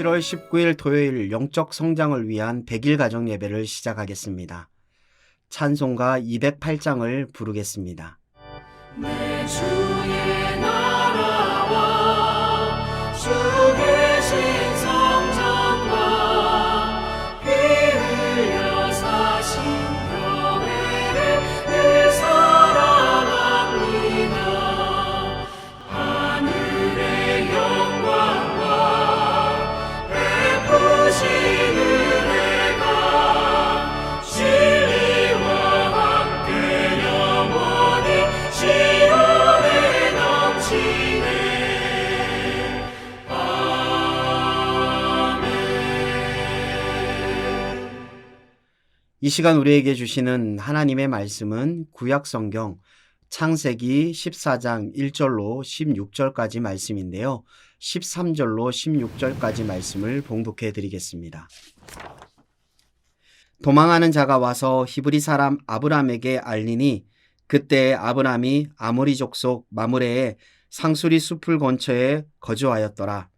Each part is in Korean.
7월 19일 토요일 영적 성장을 위한 100일 가정 예배를 시작하겠습니다. 찬송가 208장을 부르겠습니다. 내 주의 나라와 주 계신 성전과 피 흘려 사신 교회를 늘 사랑합니다. 하늘의 영광과 베푸신 은혜가 진리와 함께 영원히 시온에 넘치네. 아멘. 이 시간 우리에게 주시는 하나님의 말씀은 구약성경 창세기 14장 1절로 16절까지 말씀인데요. 13절로 16절까지 말씀을 봉독해 드리겠습니다. 도망하는 자가 와서 히브리 사람 아브람에게 알리니 그때 아브람이 아모리 족속 마므레의 상수리 숲을 근처에 거주하였더라.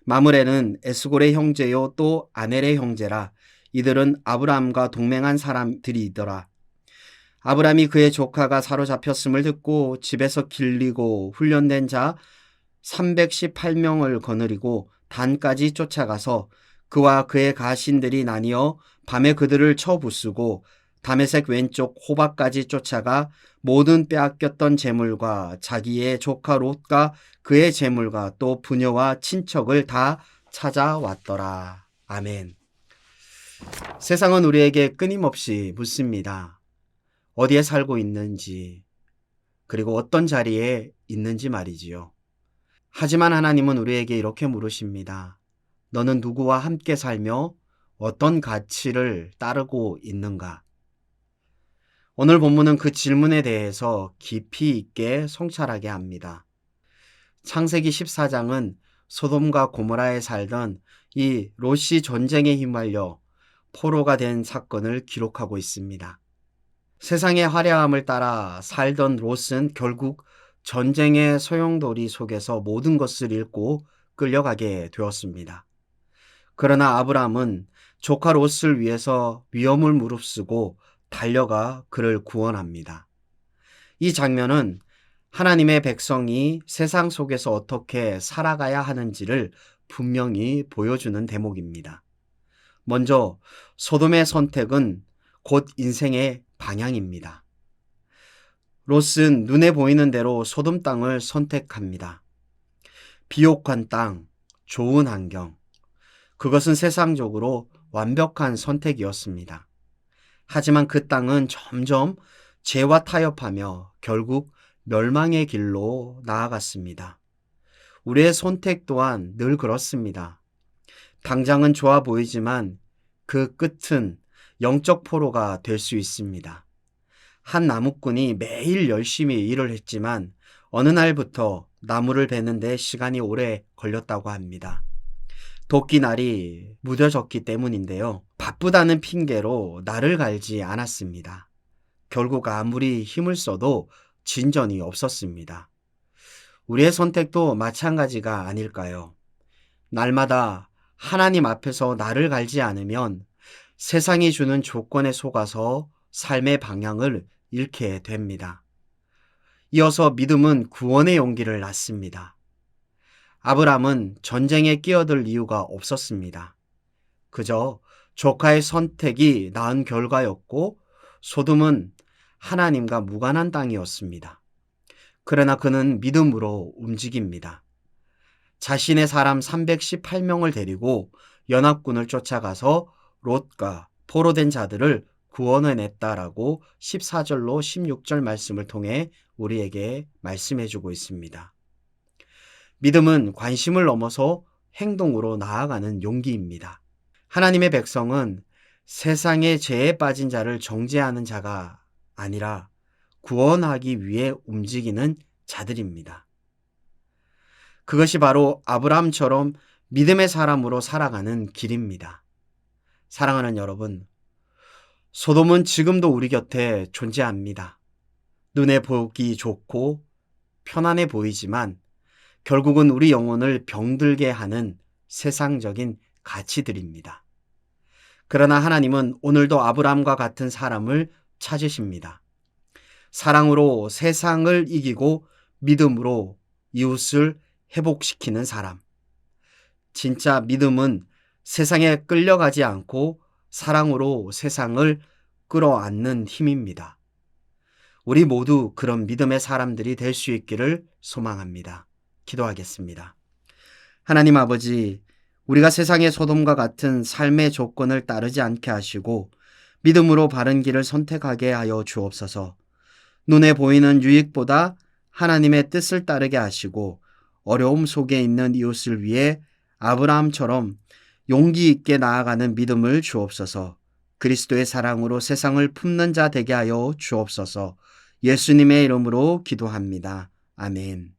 마므레는 에스골의 형제요 또 아넬의 형제라. 이들은 아브람과 동맹한 사람들이더라. 아브람이 그의 조카가 사로잡혔음을 듣고 집에서 길리고 훈련된 자 318명을 거느리고 단까지 쫓아가서 그와 그의 가신들이 나뉘어 밤에 그들을 쳐 부수고 다메섹 왼쪽 호박까지 쫓아가 모든 빼앗겼던 재물과 자기의 조카 롯과 그의 재물과 또 부녀와 친척을 다 찾아왔더라. 아멘. 세상은 우리에게 끊임없이 묻습니다. 어디에 살고 있는지, 그리고 어떤 자리에 있는지 말이지요. 하지만 하나님은 우리에게 이렇게 물으십니다. 너는 누구와 함께 살며 어떤 가치를 따르고 있는가? 오늘 본문은 그 질문에 대해서 깊이 있게 성찰하게 합니다. 창세기 14장은 소돔과 고모라에 살던 이 롯이 전쟁에 휘말려 포로가 된 사건을 기록하고 있습니다. 세상의 화려함을 따라 살던 롯은 결국 전쟁의 소용돌이 속에서 모든 것을 잃고 끌려가게 되었습니다. 그러나 아브람은 조카 롯을 위해서 위험을 무릅쓰고 달려가 그를 구원합니다. 이 장면은 하나님의 백성이 세상 속에서 어떻게 살아가야 하는지를 분명히 보여주는 대목입니다. 먼저 소돔의 선택은 곧 인생의 방향입니다. 롯은 눈에 보이는 대로 소돔 땅을 선택합니다. 비옥한 땅, 좋은 환경, 그것은 세상적으로 완벽한 선택이었습니다. 하지만 그 땅은 점점 죄와 타협하며 결국 멸망의 길로 나아갔습니다. 우리의 선택 또한 늘 그렇습니다. 당장은 좋아 보이지만 그 끝은 영적 포로가 될 수 있습니다. 한 나무꾼이 매일 열심히 일을 했지만 어느 날부터 나무를 베는데 시간이 오래 걸렸다고 합니다. 도끼날이 무뎌졌기 때문인데요. 바쁘다는 핑계로 날을 갈지 않았습니다. 결국 아무리 힘을 써도 진전이 없었습니다. 우리의 선택도 마찬가지가 아닐까요? 날마다 하나님 앞에서 날을 갈지 않으면 세상이 주는 조건에 속아서 삶의 방향을 잃게 됩니다. 이어서 믿음은 구원의 용기를 낳습니다. 아브람은 전쟁에 끼어들 이유가 없었습니다. 그저 조카의 선택이 낳은 결과였고 소돔은 하나님과 무관한 땅이었습니다. 그러나 그는 믿음으로 움직입니다. 자신의 사람 318명을 데리고 연합군을 쫓아가서 롯과 포로된 자들을 구원해냈다라고 14절로 16절 말씀을 통해 우리에게 말씀해주고 있습니다. 믿음은 관심을 넘어서 행동으로 나아가는 용기입니다. 하나님의 백성은 세상의 죄에 빠진 자를 정죄하는 자가 아니라 구원하기 위해 움직이는 자들입니다. 그것이 바로 아브라함처럼 믿음의 사람으로 살아가는 길입니다. 사랑하는 여러분, 소돔은 지금도 우리 곁에 존재합니다. 눈에 보기 좋고 편안해 보이지만 결국은 우리 영혼을 병들게 하는 세상적인 같이 드립니다. 그러나 하나님은 오늘도 아브라함과 같은 사람을 찾으십니다. 사랑으로 세상을 이기고 믿음으로 이웃을 회복시키는 사람. 진짜 믿음은 세상에 끌려가지 않고 사랑으로 세상을 끌어안는 힘입니다. 우리 모두 그런 믿음의 사람들이 될 수 있기를 소망합니다. 기도하겠습니다. 하나님 아버지, 우리가 세상의 소돔과 같은 삶의 조건을 따르지 않게 하시고 믿음으로 바른 길을 선택하게 하여 주옵소서. 눈에 보이는 유익보다 하나님의 뜻을 따르게 하시고 어려움 속에 있는 이웃을 위해 아브라함처럼 용기 있게 나아가는 믿음을 주옵소서. 그리스도의 사랑으로 세상을 품는 자 되게 하여 주옵소서. 예수님의 이름으로 기도합니다. 아멘.